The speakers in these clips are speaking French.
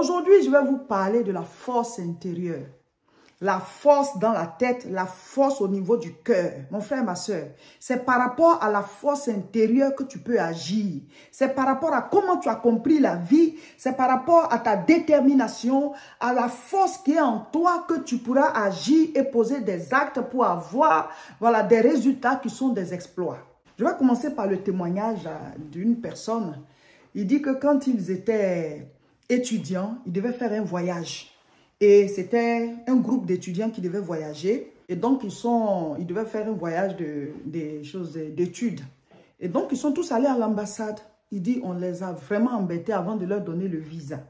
Aujourd'hui, je vais vous parler de la force intérieure. La force dans la tête, la force au niveau du cœur. Mon frère, ma soeur, c'est par rapport à la force intérieure que tu peux agir. C'est par rapport à comment tu as compris la vie. C'est par rapport à ta détermination, à la force qui est en toi que tu pourras agir et poser des actes pour avoir des résultats qui sont des exploits. Je vais commencer par le témoignage d'une personne. Il dit que quand ils étaient étudiants, ils devaient faire un voyage. Et c'était un groupe d'étudiants qui devaient voyager. Et donc, ils devaient faire un voyage d'études. Et donc, ils sont tous allés à l'ambassade. Il dit, on les a vraiment embêtés avant de leur donner le visa.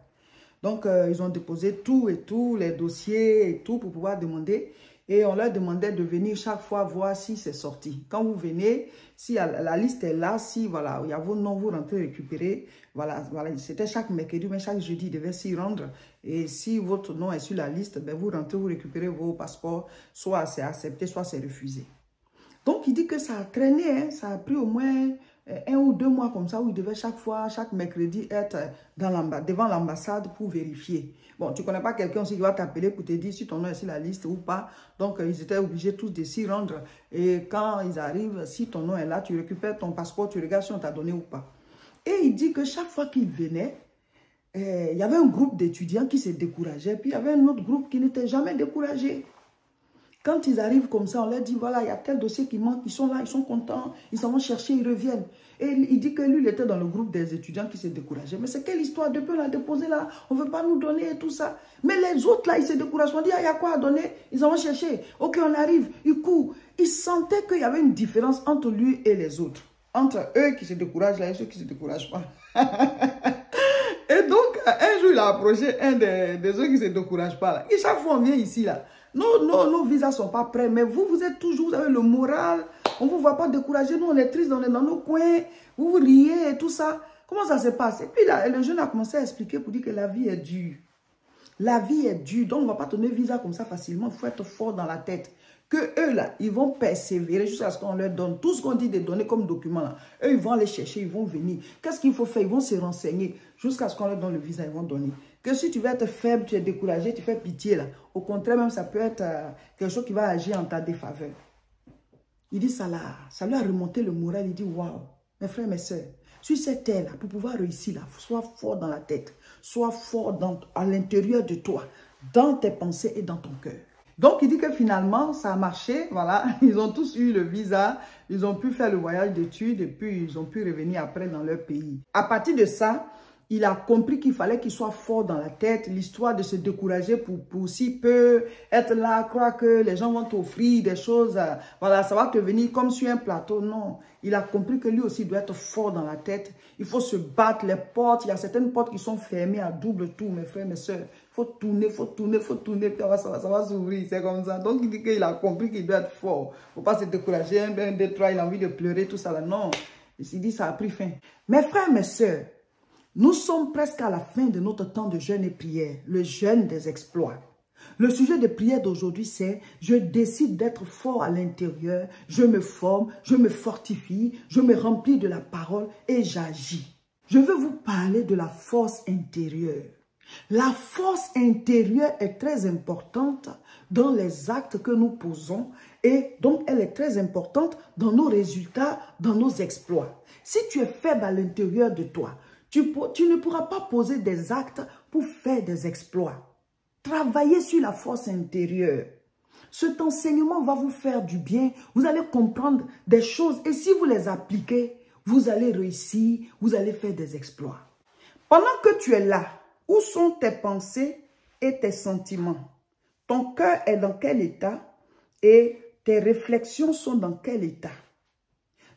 Donc, ils ont déposé tout et tout, les dossiers et tout pour pouvoir demander. Et on leur demandait de venir chaque fois voir si c'est sorti. Quand vous venez, si la liste est là, si il y a vos noms, vous rentrez récupérer. Voilà, c'était chaque mercredi, mais chaque jeudi, ils devaient s'y rendre. Et si votre nom est sur la liste, ben vous rentrez, vous récupérez vos passeports. Soit c'est accepté, soit c'est refusé. Donc, il dit que ça a traîné, hein, ça a pris au moins 1 ou 2 mois comme ça, où il devait chaque mercredi être devant l'ambassade pour vérifier. Bon, tu ne connais pas quelqu'un aussi qui va t'appeler pour te dire si ton nom est sur la liste ou pas. Donc, ils étaient obligés tous de s'y rendre. Et quand ils arrivent, si ton nom est là, tu récupères ton passeport, tu regardes si on t'a donné ou pas. Et il dit que chaque fois qu'il venait, il y avait un groupe d'étudiants qui se décourageaient, puis il y avait un autre groupe qui n'était jamais découragé. Quand ils arrivent comme ça, on leur dit, voilà, il y a tel dossier qui manque, ils sont là, ils sont contents, ils s'en vont chercher, ils reviennent. Et il dit que lui, il était dans le groupe des étudiants qui se décourageaient. Mais c'est quelle histoire? Depuis, on l'a déposé là, on ne veut pas nous donner et tout ça. Mais les autres là, ils se découragent. On dit, ah, il y a quoi à donner? Ils s'en vont chercher. Ok, on arrive, ils courent. Ils sentaient qu'il y avait une différence entre lui et les autres. Entre eux qui se découragent là et ceux qui ne se découragent pas. Et donc, un jour, il a approché un des ceux qui ne se découragent pas là. Et chaque fois, on vient ici là. Nos visas ne sont pas prêts, mais vous êtes toujours, vous avez le moral. On ne vous voit pas décourager. Nous, on est tristes, on est dans nos coins. Vous riez et tout ça. Comment ça se passe? Et puis là, le jeune a commencé à expliquer pour dire que la vie est dure. La vie est dure, donc on ne va pas donner visa comme ça facilement. Il faut être fort dans la tête. Que eux, là, ils vont persévérer jusqu'à ce qu'on leur donne tout ce qu'on dit de donner comme document. Là. Eux, ils vont aller chercher, ils vont venir. Qu'est-ce qu'il faut faire? Ils vont se renseigner jusqu'à ce qu'on leur donne le visa, ils vont donner. Que si tu veux être faible, tu es découragé, tu fais pitié, là. Au contraire, même, ça peut être quelque chose qui va agir en ta défaveur. Il dit ça là, ça lui a remonté le moral. Il dit, waouh, mes frères, mes soeurs, sur cette terre, là, pour pouvoir réussir, là, sois fort dans la tête. Sois fort à l'intérieur de toi, dans tes pensées et dans ton cœur. Donc, il dit que finalement, ça a marché, voilà, ils ont tous eu le visa, ils ont pu faire le voyage d'études et puis ils ont pu revenir après dans leur pays. À partir de ça, il a compris qu'il fallait qu'il soit fort dans la tête, l'histoire de se décourager pour si peu être là, croire que les gens vont t'offrir des choses, voilà, ça va te venir comme sur un plateau. Non, il a compris que lui aussi doit être fort dans la tête. Il faut se battre les portes. Il y a certaines portes qui sont fermées à double tour, mes frères, mes soeurs. Il faut tourner, puis ça va s'ouvrir, c'est comme ça. Donc il dit qu'il a compris qu'il doit être fort. Il ne faut pas se décourager, un, deux, trois, il a envie de pleurer, tout ça là. Non, il dit ça a pris fin. Mes frères, mes soeurs, nous sommes presque à la fin de notre temps de jeûne et prière, le jeûne des exploits. Le sujet de prière d'aujourd'hui, c'est « Je décide d'être fort à l'intérieur, je me forme, je me fortifie, je me remplis de la parole et j'agis. » Je veux vous parler de la force intérieure. La force intérieure est très importante dans les actes que nous posons et donc elle est très importante dans nos résultats, dans nos exploits. Si tu es faible à l'intérieur de toi, tu ne pourras pas poser des actes pour faire des exploits. Travaillez sur la force intérieure. Cet enseignement va vous faire du bien. Vous allez comprendre des choses et si vous les appliquez, vous allez réussir, vous allez faire des exploits. Pendant que tu es là, où sont tes pensées et tes sentiments? Ton cœur est dans quel état et tes réflexions sont dans quel état?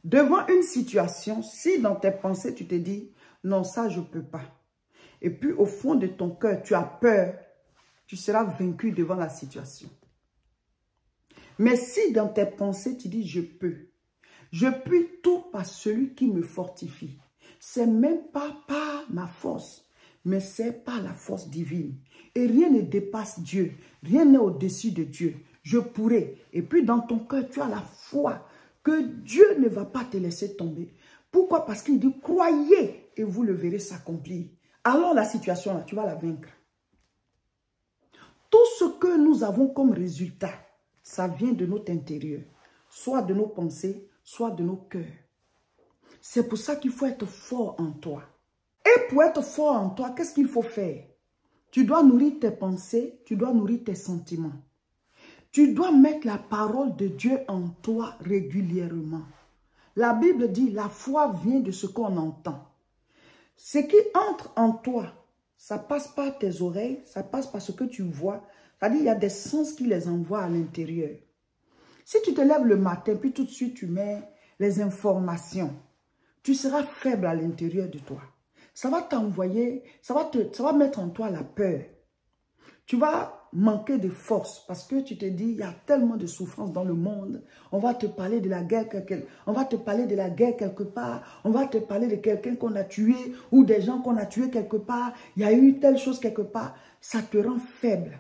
Devant une situation, si dans tes pensées tu te dis « non, ça je ne peux pas » et puis au fond de ton cœur tu as peur, tu seras vaincu devant la situation. Mais si dans tes pensées tu dis « je peux », je puis tout par celui qui me fortifie. C'est même pas par ma force, mais c'est par la force divine. Et rien ne dépasse Dieu, rien n'est au-dessus de Dieu. Je pourrai. Et puis dans ton cœur, tu as la foi que Dieu ne va pas te laisser tomber. Pourquoi? Parce qu'il dit, croyez et vous le verrez s'accomplir. Alors la situation là, tu vas la vaincre. Tout ce que nous avons comme résultat, ça vient de notre intérieur. Soit de nos pensées, soit de nos cœurs. C'est pour ça qu'il faut être fort en toi. Et pour être fort en toi, qu'est-ce qu'il faut faire? Tu dois nourrir tes pensées, tu dois nourrir tes sentiments. Tu dois mettre la parole de Dieu en toi régulièrement. La Bible dit, la foi vient de ce qu'on entend. Ce qui entre en toi, ça passe par tes oreilles, ça passe par ce que tu vois. C'est-à-dire, il y a des sens qui les envoient à l'intérieur. Si tu te lèves le matin, puis tout de suite tu mets les informations, tu seras faible à l'intérieur de toi. Ça va t'envoyer, ça va mettre en toi la peur. Tu vas manquer de force parce que tu te dis, il y a tellement de souffrance dans le monde. On va te parler de la guerre, on va te parler de la guerre quelque part. On va te parler de quelqu'un qu'on a tué ou des gens qu'on a tués quelque part. Il y a eu telle chose quelque part. Ça te rend faible.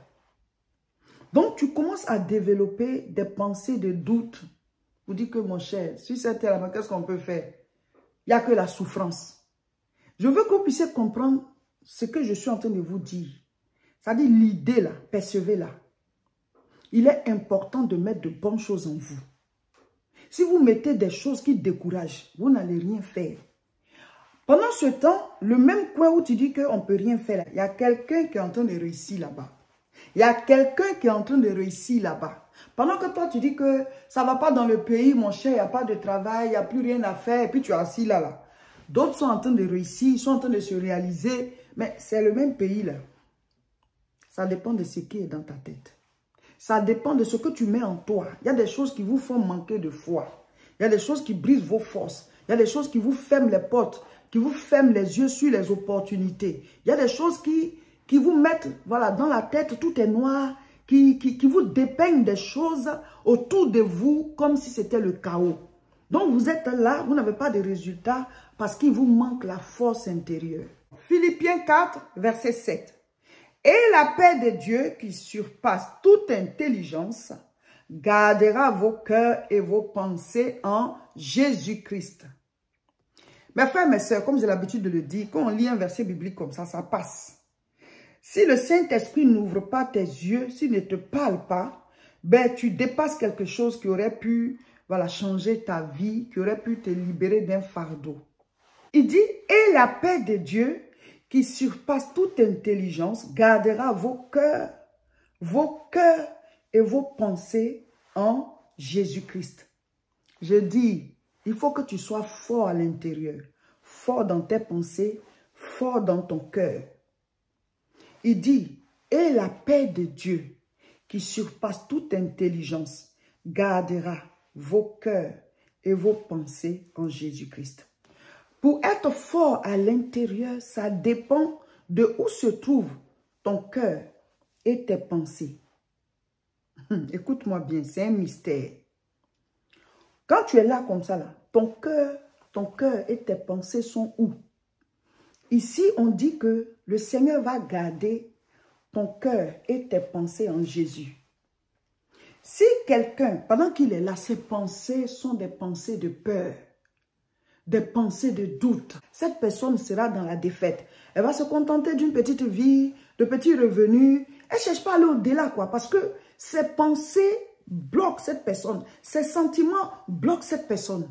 Donc, tu commences à développer des pensées de doute. Vous dites que mon cher, si c'était là, qu'est-ce qu'on peut faire? Il n'y a que la souffrance. Je veux que vous puissiez comprendre ce que je suis en train de vous dire. C'est-à-dire l'idée là, percevez-la. Il est important de mettre de bonnes choses en vous. Si vous mettez des choses qui découragent, vous n'allez rien faire. Pendant ce temps, le même coin où tu dis qu'on ne peut rien faire, là, il y a quelqu'un qui est en train de réussir là-bas. Il y a quelqu'un qui est en train de réussir là-bas. Pendant que toi, tu dis que ça ne va pas dans le pays, mon cher, il n'y a pas de travail, il n'y a plus rien à faire, et puis tu es assis là. D'autres sont en train de réussir, ils sont en train de se réaliser, mais c'est le même pays là. Ça dépend de ce qui est dans ta tête. Ça dépend de ce que tu mets en toi. Il y a des choses qui vous font manquer de foi. Il y a des choses qui brisent vos forces. Il y a des choses qui vous ferment les portes, qui vous ferment les yeux sur les opportunités. Il y a des choses qui vous mettent voilà, dans la tête, tout est noir, qui vous dépeignent des choses autour de vous comme si c'était le chaos. Donc vous êtes là, vous n'avez pas de résultats parce qu'il vous manque la force intérieure. Philippiens 4, verset 7. Et la paix de Dieu qui surpasse toute intelligence gardera vos cœurs et vos pensées en Jésus-Christ. Mes frères, mes sœurs, comme j'ai l'habitude de le dire, quand on lit un verset biblique comme ça passe. Si le Saint-Esprit n'ouvre pas tes yeux, s'il ne te parle pas, ben tu dépasses quelque chose qui aurait pu changer ta vie, qui aurait pu te libérer d'un fardeau. Il dit, et la paix de Dieu qui surpasse toute intelligence, gardera vos cœurs et vos pensées en Jésus-Christ. Je dis, il faut que tu sois fort à l'intérieur, fort dans tes pensées, fort dans ton cœur. Il dit, et la paix de Dieu qui surpasse toute intelligence, gardera vos cœurs et vos pensées en Jésus-Christ. Pour être fort à l'intérieur, ça dépend de où se trouve ton cœur et tes pensées. Écoute-moi bien, c'est un mystère. Quand tu es là comme ça, là, ton cœur et tes pensées sont où? Ici, on dit que le Seigneur va garder ton cœur et tes pensées en Jésus. Si quelqu'un, pendant qu'il est là, ses pensées sont des pensées de peur, des pensées de doute, cette personne sera dans la défaite. Elle va se contenter d'une petite vie, de petits revenus. Elle ne cherche pas à aller au-delà, quoi, parce que ses pensées bloquent cette personne. Ses sentiments bloquent cette personne.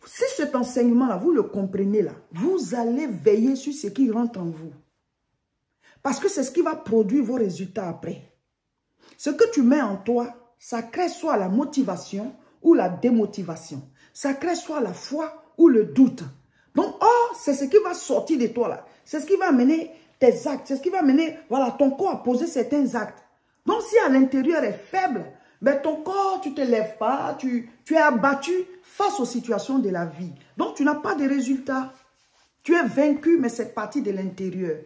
Si cet enseignement-là, vous le comprenez là, vous allez veiller sur ce qui rentre en vous. Parce que c'est ce qui va produire vos résultats après. Ce que tu mets en toi, ça crée soit la motivation ou la démotivation. Ça crée soit la foi ou le doute. Donc, c'est ce qui va sortir de toi là. C'est ce qui va amener tes actes. C'est ce qui va amener, ton corps à poser certains actes. Donc, si à l'intérieur est faible, ben ton corps, tu ne te lèves pas, tu es abattu face aux situations de la vie. Donc, tu n'as pas de résultats. Tu es vaincu, mais c'est parti de l'intérieur.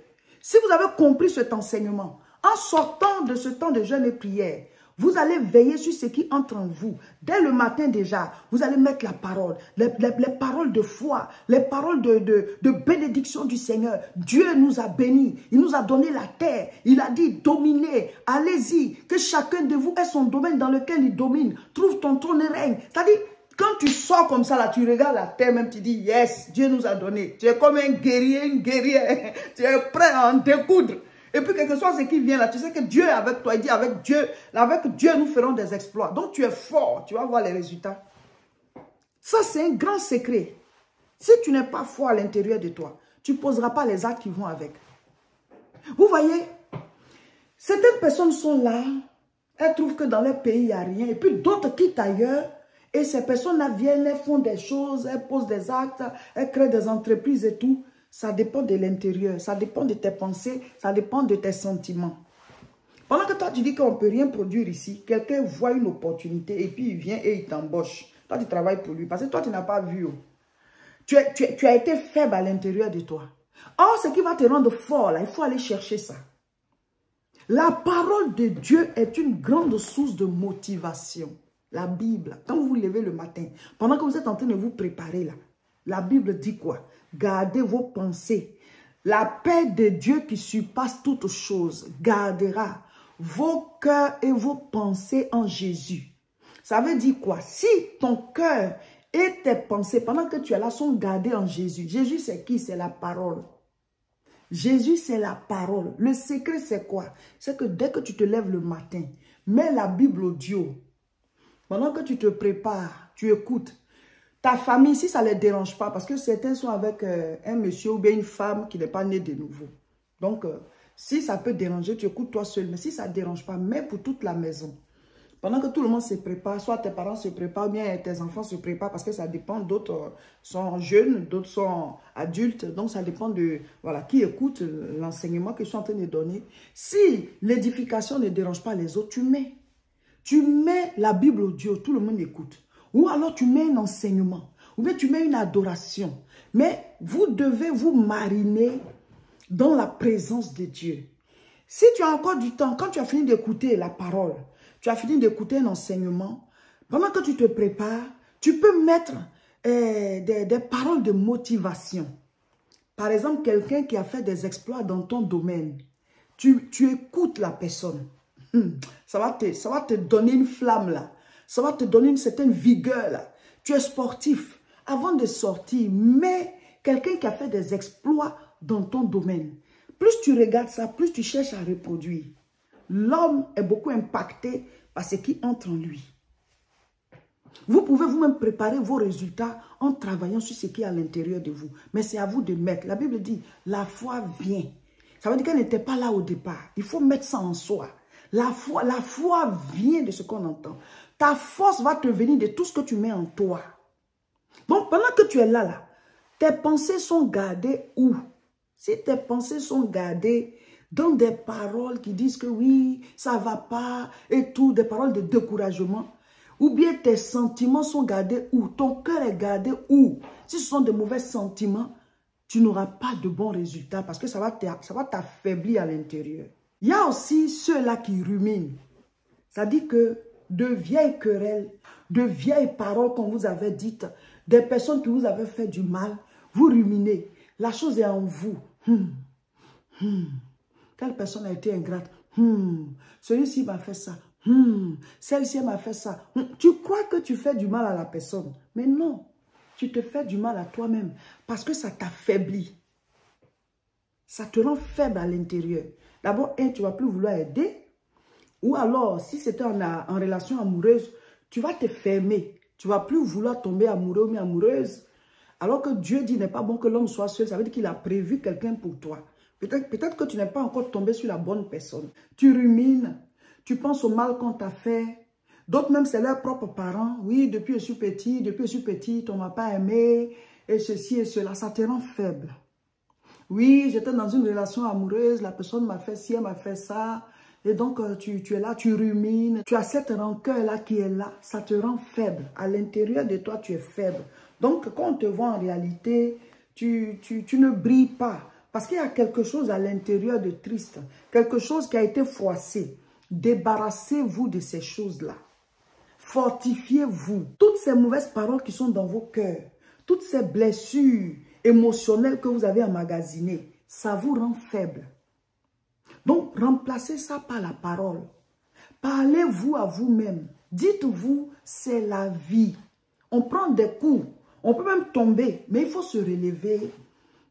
Si vous avez compris cet enseignement, en sortant de ce temps de jeûne et prière, vous allez veiller sur ce qui entre en vous. Dès le matin déjà, vous allez mettre la parole, les paroles de foi, les paroles de bénédiction du Seigneur. Dieu nous a bénis, il nous a donné la terre. Il a dit dominez, allez-y, que chacun de vous ait son domaine dans lequel il domine. Trouve ton trône et règne. C'est-à-dire, quand tu sors comme ça, là, tu regardes la terre, même tu dis, yes, Dieu nous a donné. Tu es comme un guerrier, une guerrière. Tu es prêt à en découdre. Et puis, quel que soit ce qui vient là, tu sais que Dieu est avec toi. Il dit, avec Dieu, nous ferons des exploits. Donc, tu es fort. Tu vas voir les résultats. Ça, c'est un grand secret. Si tu n'es pas fort à l'intérieur de toi, tu ne poseras pas les actes qui vont avec. Vous voyez, certaines personnes sont là, elles trouvent que dans leur pays, il n'y a rien. Et puis d'autres quittent ailleurs. Et ces personnes-là viennent, elles font des choses, elles posent des actes, elles créent des entreprises et tout. Ça dépend de l'intérieur, ça dépend de tes pensées, ça dépend de tes sentiments. Pendant que toi, tu dis qu'on ne peut rien produire ici, quelqu'un voit une opportunité et puis il vient et il t'embauche. Toi, tu travailles pour lui parce que toi, tu n'as pas vu. Tu as été faible à l'intérieur de toi. Or, ce qui va te rendre fort, là, il faut aller chercher ça. La parole de Dieu est une grande source de motivation. La Bible, quand vous vous levez le matin, pendant que vous êtes en train de vous préparer là, la Bible dit quoi? Gardez vos pensées. La paix de Dieu qui surpasse toutes choses gardera vos cœurs et vos pensées en Jésus. Ça veut dire quoi? Si ton cœur et tes pensées, pendant que tu es là, sont gardés en Jésus. Jésus, c'est qui? C'est la parole. Jésus, c'est la parole. Le secret, c'est quoi? C'est que dès que tu te lèves le matin, mets la Bible audio. Pendant que tu te prépares, tu écoutes. Ta famille, si ça ne les dérange pas, parce que certains sont avec un monsieur ou bien une femme qui n'est pas né de nouveau. Donc, si ça peut déranger, tu écoutes toi seul. Mais si ça ne dérange pas, mets pour toute la maison. Pendant que tout le monde se prépare, soit tes parents se préparent, ou bien tes enfants se préparent, parce que ça dépend, d'autres sont jeunes, d'autres sont adultes, donc ça dépend de voilà, qui écoute l'enseignement que je suis en train de donner. Si l'édification ne dérange pas les autres, tu mets la Bible audio, tout le monde écoute. Ou alors tu mets un enseignement, ou bien tu mets une adoration. Mais vous devez vous mariner dans la présence de Dieu. Si tu as encore du temps, quand tu as fini d'écouter la parole, tu as fini d'écouter un enseignement, pendant que tu te prépares, tu peux mettre des paroles de motivation. Par exemple, quelqu'un qui a fait des exploits dans ton domaine, tu écoutes la personne. Ça va te donner une flamme là. Ça va te donner une certaine vigueur là. Tu es sportif. Avant de sortir, mets quelqu'un qui a fait des exploits dans ton domaine. Plus tu regardes ça, plus tu cherches à reproduire. L'homme est beaucoup impacté par ce qui entre en lui. Vous pouvez vous-même préparer vos résultats en travaillant sur ce qui est à l'intérieur de vous. Mais c'est à vous de mettre. La Bible dit, la foi vient. Ça veut dire qu'elle n'était pas là au départ. Il faut mettre ça en soi. La foi vient de ce qu'on entend. Ta force va te venir de tout ce que tu mets en toi. Donc, pendant que tu es là, tes pensées sont gardées où? Si tes pensées sont gardées dans des paroles qui disent que oui, ça ne va pas et tout, des paroles de découragement, ou bien tes sentiments sont gardés où? Ton cœur est gardé où? Si ce sont de mauvais sentiments, tu n'auras pas de bons résultats parce que ça va t'affaiblir à l'intérieur. Il y a aussi ceux-là qui ruminent. Ça dit que de vieilles querelles, de vieilles paroles qu'on vous avait dites, des personnes qui vous avaient fait du mal, vous ruminez. La chose est en vous. Telle personne a été ingrate. Celui-ci m'a fait ça. Celle-ci m'a fait ça. Tu crois que tu fais du mal à la personne. Mais non, tu te fais du mal à toi-même parce que ça t'affaiblit. Ça te rend faible à l'intérieur. D'abord, tu ne vas plus vouloir aider. Ou alors, si c'était en relation amoureuse, tu vas te fermer. Tu ne vas plus vouloir tomber amoureux ou amoureuse. Alors que Dieu dit n'est pas bon que l'homme soit seul. Ça veut dire qu'il a prévu quelqu'un pour toi. Peut-être que tu n'es pas encore tombé sur la bonne personne. Tu rumines. Tu penses au mal qu'on t'a fait. D'autres même, c'est leurs propres parents. Oui, depuis que je suis petite, on ne m'a pas aimé. Et ceci et cela, ça te rend faible. Oui, j'étais dans une relation amoureuse. La personne m'a fait ci, elle m'a fait ça. Et donc, tu es là, tu rumines. Tu as cette rancœur-là qui est là. Ça te rend faible. À l'intérieur de toi, tu es faible. Donc, quand on te voit en réalité, tu ne brilles pas. Parce qu'il y a quelque chose à l'intérieur de triste. Quelque chose qui a été froissé. Débarrassez-vous de ces choses-là. Fortifiez-vous. Toutes ces mauvaises paroles qui sont dans vos cœurs, toutes ces blessures émotionnelles que vous avez emmagasinées, ça vous rend faible. Donc, remplacez ça par la parole. Parlez-vous à vous-même. Dites-vous, c'est la vie. On prend des coups. On peut même tomber, mais il faut se relever.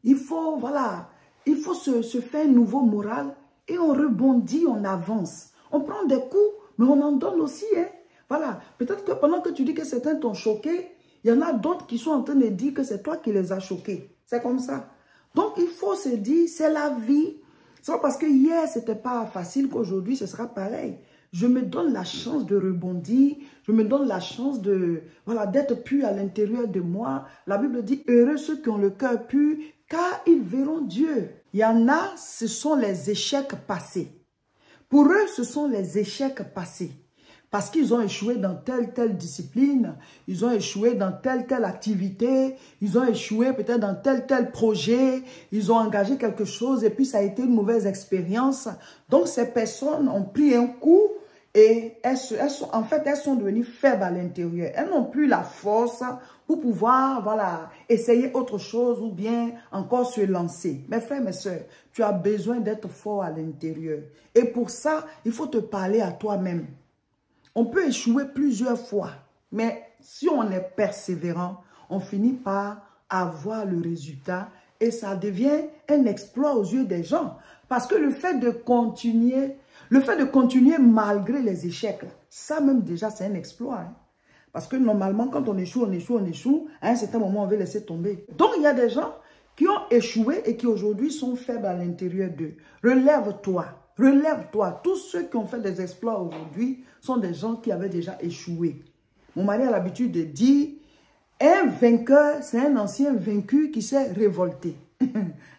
Il faut, voilà, il faut se faire un nouveau moral et on rebondit, on avance. On prend des coups, mais on en donne aussi. Hein. Voilà, peut-être que pendant que tu dis que certains t'ont choqué, il y en a d'autres qui sont en train de dire que c'est toi qui les as choqués. C'est comme ça. Donc, il faut se dire, c'est la vie. C'est pas parce que hier, ce n'était pas facile qu'aujourd'hui, ce sera pareil. Je me donne la chance de rebondir. Je me donne la chance de, voilà, d'être pur à l'intérieur de moi. La Bible dit, heureux ceux qui ont le cœur pur, car ils verront Dieu. Il y en a, ce sont les échecs passés. Pour eux, ce sont les échecs passés. Parce qu'ils ont échoué dans telle discipline, ils ont échoué dans telle activité, ils ont échoué peut-être dans tel projet, ils ont engagé quelque chose et puis ça a été une mauvaise expérience. Donc ces personnes ont pris un coup et elles sont devenues faibles à l'intérieur. Elles n'ont plus la force pour pouvoir, voilà, essayer autre chose ou bien encore se lancer. Mes frères, mes soeurs, tu as besoin d'être fort à l'intérieur. Et pour ça, il faut te parler à toi-même. On peut échouer plusieurs fois, mais si on est persévérant, on finit par avoir le résultat et ça devient un exploit aux yeux des gens. Parce que le fait de continuer malgré les échecs, ça même déjà c'est un exploit. Hein. Parce que normalement, quand on échoue, à un certain moment, on veut laisser tomber. Donc, il y a des gens qui ont échoué et qui aujourd'hui sont faibles à l'intérieur d'eux. Relève-toi. Relève-toi. Tous ceux qui ont fait des exploits aujourd'hui sont des gens qui avaient déjà échoué. Mon mari a l'habitude de dire, un vainqueur, c'est un ancien vaincu qui s'est révolté.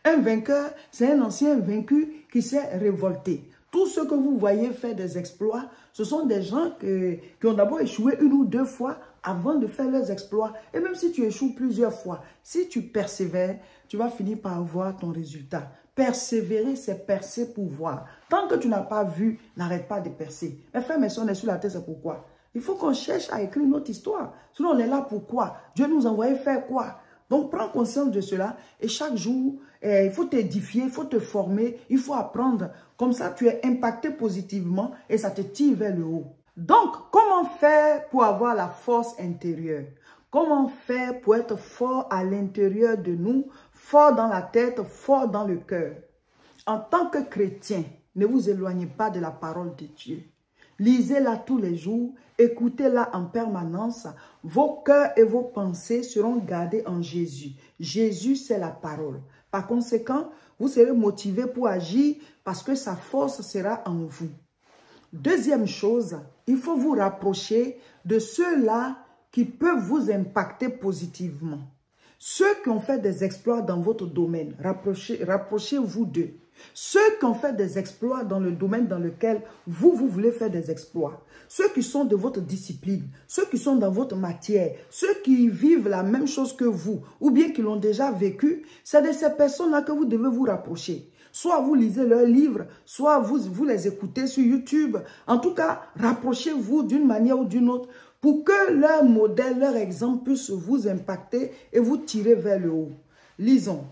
Un vainqueur, c'est un ancien vaincu qui s'est révolté. Tous ceux que vous voyez faire des exploits, ce sont des gens qui ont d'abord échoué une ou deux fois avant de faire leurs exploits. Et même si tu échoues plusieurs fois, si tu persévères, tu vas finir par avoir ton résultat. Persévérer, c'est percer pour voir. Tant que tu n'as pas vu, n'arrête pas de percer. Mes frères, mes soeurs, on est sur la terre, c'est pourquoi? Il faut qu'on cherche à écrire notre histoire. Sinon, on est là pour quoi? Dieu nous a envoyé faire quoi? Donc, prends conscience de cela et chaque jour, il faut t'édifier, il faut te former, il faut apprendre. Comme ça, tu es impacté positivement et ça te tire vers le haut. Donc, comment faire pour avoir la force intérieure? Comment faire pour être fort à l'intérieur de nous, fort dans la tête, fort dans le cœur? En tant que chrétien, ne vous éloignez pas de la parole de Dieu. Lisez-la tous les jours, écoutez-la en permanence. Vos cœurs et vos pensées seront gardés en Jésus. Jésus, c'est la parole. Par conséquent, vous serez motivé pour agir parce que sa force sera en vous. Deuxième chose, il faut vous rapprocher de ceux-là qui peuvent vous impacter positivement. Ceux qui ont fait des exploits dans votre domaine, rapprochez-vous d'eux. Ceux qui ont fait des exploits dans le domaine dans lequel vous voulez faire des exploits. Ceux qui sont de votre discipline, ceux qui sont dans votre matière, ceux qui vivent la même chose que vous, ou bien qui l'ont déjà vécu, c'est de ces personnes-là que vous devez vous rapprocher. Soit vous lisez leurs livres, soit vous les écoutez sur YouTube. En tout cas, rapprochez-vous d'une manière ou d'une autre pour que leur modèle, leur exemple puisse vous impacter et vous tirer vers le haut. Lisons.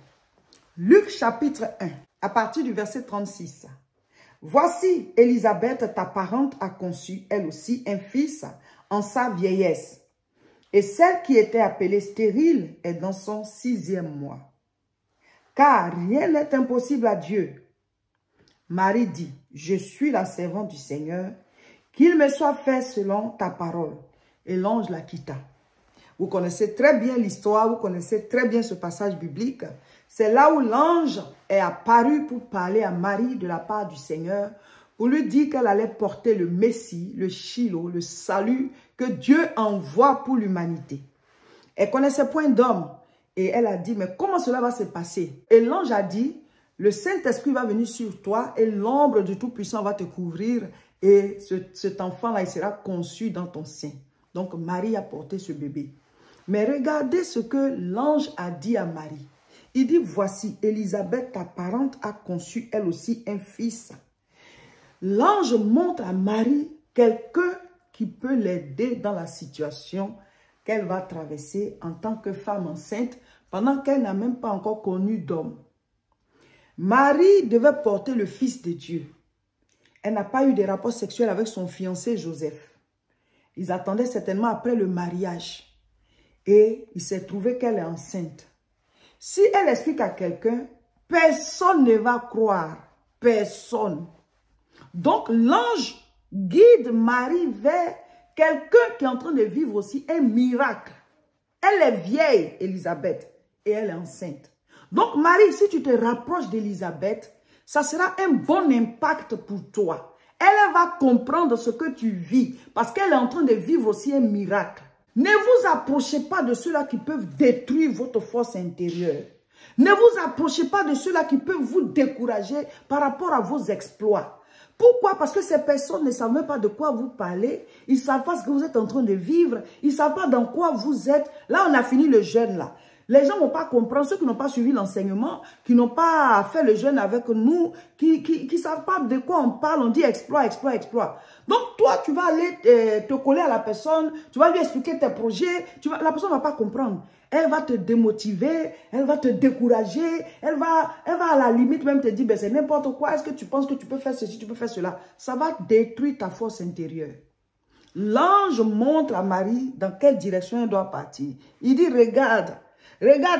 Luc chapitre 1, à partir du verset 36. Voici, Élisabeth, ta parente, a conçu, elle aussi, un fils en sa vieillesse. Et celle qui était appelée stérile est dans son 6e mois. Car rien n'est impossible à Dieu. Marie dit, je suis la servante du Seigneur, qu'il me soit fait selon ta parole. Et l'ange la quitta. Vous connaissez très bien l'histoire, vous connaissez très bien ce passage biblique. C'est là où l'ange est apparu pour parler à Marie de la part du Seigneur, pour lui dire qu'elle allait porter le Messie, le Shiloh, le salut que Dieu envoie pour l'humanité. Elle connaissait point d'homme et elle a dit, mais comment cela va se passer? Et l'ange a dit, le Saint-Esprit va venir sur toi et l'ombre du Tout-Puissant va te couvrir et cet enfant-là, il sera conçu dans ton sein. Donc Marie a porté ce bébé. Mais regardez ce que l'ange a dit à Marie. Il dit, voici, Élisabeth, ta parente, a conçu elle aussi un fils. L'ange montre à Marie quelqu'un qui peut l'aider dans la situation qu'elle va traverser en tant que femme enceinte pendant qu'elle n'a même pas encore connu d'homme. Marie devait porter le Fils de Dieu. Elle n'a pas eu de rapport sexuel avec son fiancé Joseph. Ils attendaient certainement après le mariage. Et il s'est trouvé qu'elle est enceinte. Si elle explique à quelqu'un, personne ne va croire. personne. Donc, l'ange guide Marie vers quelqu'un qui est en train de vivre aussi un miracle. Elle est vieille, Élisabeth, et elle est enceinte. Donc, Marie, si tu te rapproches d'Élisabeth, ça sera un bon impact pour toi. Elle va comprendre ce que tu vis parce qu'elle est en train de vivre aussi un miracle. Ne vous approchez pas de ceux-là qui peuvent détruire votre force intérieure. Ne vous approchez pas de ceux-là qui peuvent vous décourager par rapport à vos exploits. Pourquoi? Parce que ces personnes ne savent même pas de quoi vous parlez. Ils ne savent pas ce que vous êtes en train de vivre. Ils ne savent pas dans quoi vous êtes. Là, on a fini le jeûne là. Les gens ne vont pas comprendre, ceux qui n'ont pas suivi l'enseignement, qui n'ont pas fait le jeûne avec nous, qui ne savent pas de quoi on parle, on dit exploit, exploit, exploit. Donc toi, tu vas aller te coller à la personne, tu vas lui expliquer tes projets, la personne ne va pas comprendre. Elle va te démotiver, elle va te décourager, elle va à la limite même te dire, ben, c'est n'importe quoi, est-ce que tu penses que tu peux faire ceci, tu peux faire cela? Ça va détruire ta force intérieure. L'ange montre à Marie dans quelle direction elle doit partir. Il dit, regarde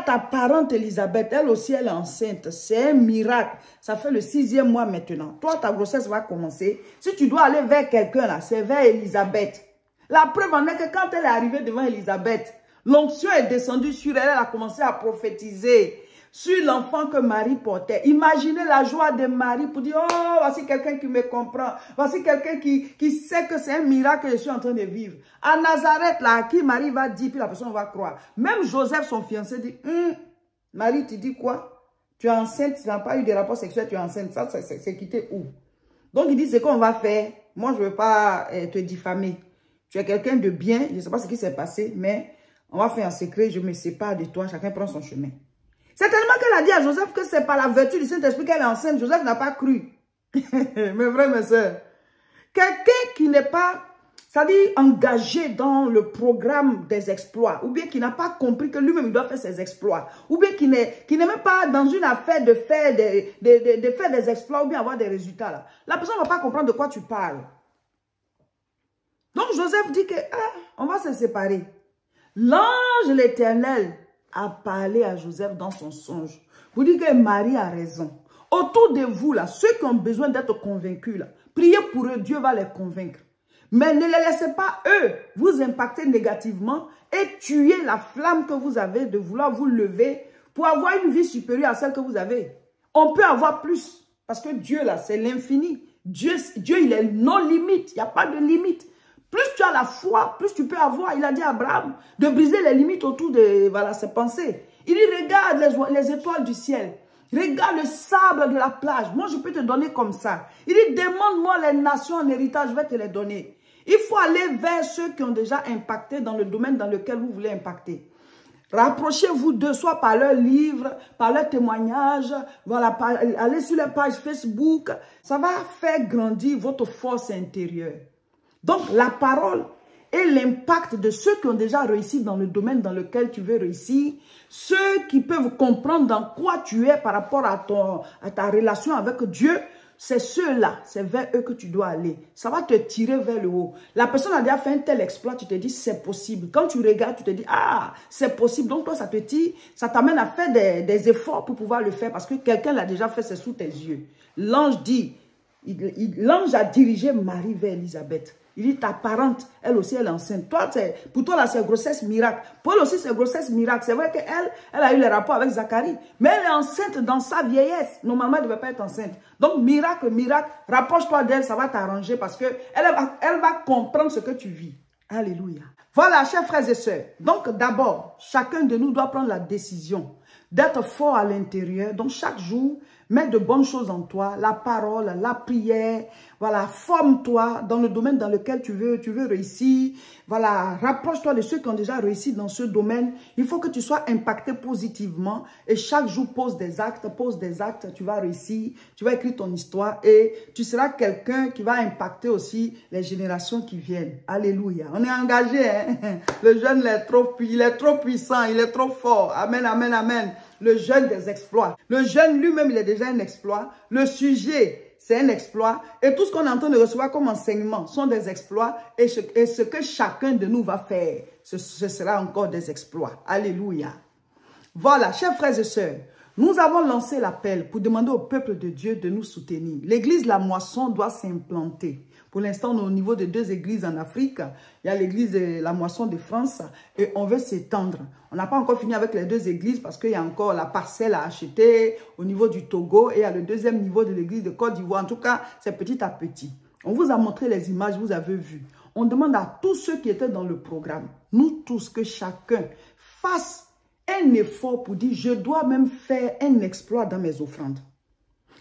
ta parente Élisabeth, elle aussi elle est enceinte, c'est un miracle. Ça fait le 6e mois maintenant. Toi, ta grossesse va commencer. Si tu dois aller vers quelqu'un là, c'est vers Élisabeth. La preuve en est que quand elle est arrivée devant Élisabeth, l'onction est descendue sur elle, elle a commencé à prophétiser sur l'enfant que Marie portait. Imaginez la joie de Marie pour dire, oh, voici quelqu'un qui me comprend. Voici quelqu'un qui sait que c'est un miracle que je suis en train de vivre. À Nazareth, là, à qui Marie va dire, puis la personne va croire. Même Joseph, son fiancé, dit, Marie, tu dis quoi? Tu es enceinte, tu n'as pas eu de rapport sexuel, tu es enceinte. Ça, c'est quitté où? Donc, il dit, c'est qu'on va faire. Moi, je ne veux pas te diffamer. Tu es quelqu'un de bien, je ne sais pas ce qui s'est passé, mais on va faire un secret, je me sépare de toi, chacun prend son chemin. C'est tellement qu'elle a dit à Joseph que c'est par la vertu du Saint-Esprit qu'elle est enceinte. Joseph n'a pas cru. Mes frères, mes soeurs. Quelqu'un qui n'est pas, c'est-à-dire engagé dans le programme des exploits, ou bien qui n'a pas compris que lui-même il doit faire ses exploits, ou bien qui n'est même pas dans une affaire de faire des exploits, ou bien avoir des résultats. Là. La personne ne va pas comprendre de quoi tu parles. Donc Joseph dit que, on va se séparer. L'ange de l'Éternel a parlé à Joseph dans son songe. Vous dites que Marie a raison. Autour de vous, là, ceux qui ont besoin d'être convaincus, là, priez pour eux, Dieu va les convaincre. Mais ne les laissez pas, eux, vous impacter négativement et tuer la flamme que vous avez de vouloir vous lever pour avoir une vie supérieure à celle que vous avez. On peut avoir plus, parce que Dieu, là, c'est l'infini. Dieu, il est non limite, il n'y a pas de limite. Plus tu as la foi, plus tu peux avoir, il a dit à Abraham, de briser les limites autour de ses pensées. Il dit, regarde les étoiles du ciel. Regarde le sable de la plage. Moi, je peux te donner comme ça. Il dit, demande-moi les nations en héritage, je vais te les donner. Il faut aller vers ceux qui ont déjà impacté dans le domaine dans lequel vous voulez impacter. Rapprochez-vous d'eux, soit par leurs livres, par leurs témoignages, voilà, allez sur les pages Facebook. Ça va faire grandir votre force intérieure. Donc, la parole et l'impact de ceux qui ont déjà réussi dans le domaine dans lequel tu veux réussir, ceux qui peuvent comprendre dans quoi tu es par rapport à ta relation avec Dieu, c'est ceux-là, c'est vers eux que tu dois aller. Ça va te tirer vers le haut. La personne a déjà fait un tel exploit, tu te dis c'est possible. Quand tu regardes, tu te dis c'est possible. Donc toi, ça te tire, ça t'amène à faire des efforts pour pouvoir le faire parce que quelqu'un l'a déjà fait, c'est sous tes yeux. L'ange dit, l'ange a dirigé Marie vers Élisabeth. Il dit, ta parente, elle aussi, elle est enceinte. Toi, pour toi, là, c'est grossesse miracle. Pour elle aussi, c'est grossesse miracle. C'est vrai qu'elle a eu le rapport avec Zacharie. Mais elle est enceinte dans sa vieillesse. Normalement, elle ne devait pas être enceinte. Donc, miracle, miracle, rapproche-toi d'elle, ça va t'arranger parce que elle va comprendre ce que tu vis. Alléluia. Voilà, chers frères et sœurs. Donc, d'abord, chacun de nous doit prendre la décision d'être fort à l'intérieur. Donc, chaque jour, mets de bonnes choses en toi, la parole, la prière, voilà, forme-toi dans le domaine dans lequel tu veux réussir, voilà, rapproche-toi de ceux qui ont déjà réussi dans ce domaine. Il faut que tu sois impacté positivement et chaque jour pose des actes, tu vas réussir, tu vas écrire ton histoire et tu seras quelqu'un qui va impacter aussi les générations qui viennent. Alléluia. On est engagé, hein? Le jeune il est trop puissant, il est trop fort. Amen, amen, amen. Le jeûne des exploits. Le jeûne lui-même, il est déjà un exploit. Le sujet, c'est un exploit. Et tout ce qu'on est en train de recevoir comme enseignement sont des exploits. Et ce que chacun de nous va faire, ce sera encore des exploits. Alléluia. Voilà, chers frères et sœurs, Nous avons lancé l'appel pour demander au peuple de Dieu de nous soutenir. L'église La Moisson doit s'implanter. Pour l'instant, on est au niveau de 2 églises en Afrique. Il y a l'église de La Moisson de France et on veut s'étendre. On n'a pas encore fini avec les 2 églises parce qu'il y a encore la parcelle à acheter au niveau du Togo et il y a le 2e niveau de l'église de Côte d'Ivoire. En tout cas, c'est petit à petit. On vous a montré les images, vous avez vu. On demande à tous ceux qui étaient dans le programme, nous tous, que chacun fasse un effort pour dire, je dois même faire un exploit dans mes offrandes.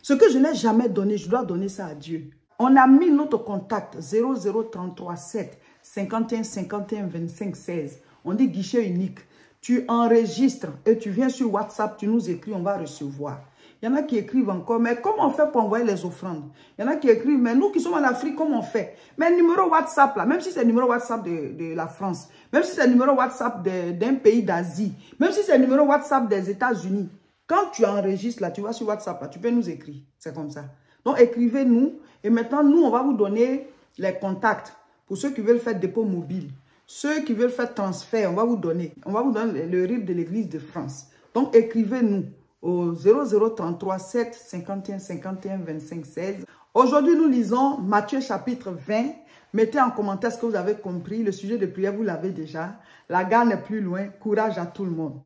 Ce que je n'ai jamais donné, je dois donner ça à Dieu. On a mis notre contact 0033 7 51 51 25 16. On dit guichet unique. Tu enregistres et tu viens sur WhatsApp, tu nous écris, on va recevoir. Il y en a qui écrivent encore, mais comment on fait pour envoyer les offrandes? Il y en a qui écrivent, mais nous qui sommes en Afrique, comment on fait? Mais le numéro WhatsApp, là, même si c'est le numéro WhatsApp de la France, même si c'est le numéro WhatsApp d'un pays d'Asie, même si c'est le numéro WhatsApp des États-Unis, quand tu enregistres, là, tu vas sur WhatsApp, là, tu peux nous écrire. C'est comme ça. Donc, écrivez-nous. Et maintenant, nous, on va vous donner les contacts pour ceux qui veulent faire dépôt mobile. Ceux qui veulent faire transfert, on va vous donner. On va vous donner le RIB de l'Église de France. Donc, écrivez-nous au 0033 7 51 51 25 16. Aujourd'hui, nous lisons Matthieu chapitre 20. Mettez en commentaire ce que vous avez compris. Le sujet de prière, vous l'avez déjà. La gare n'est plus loin. Courage à tout le monde.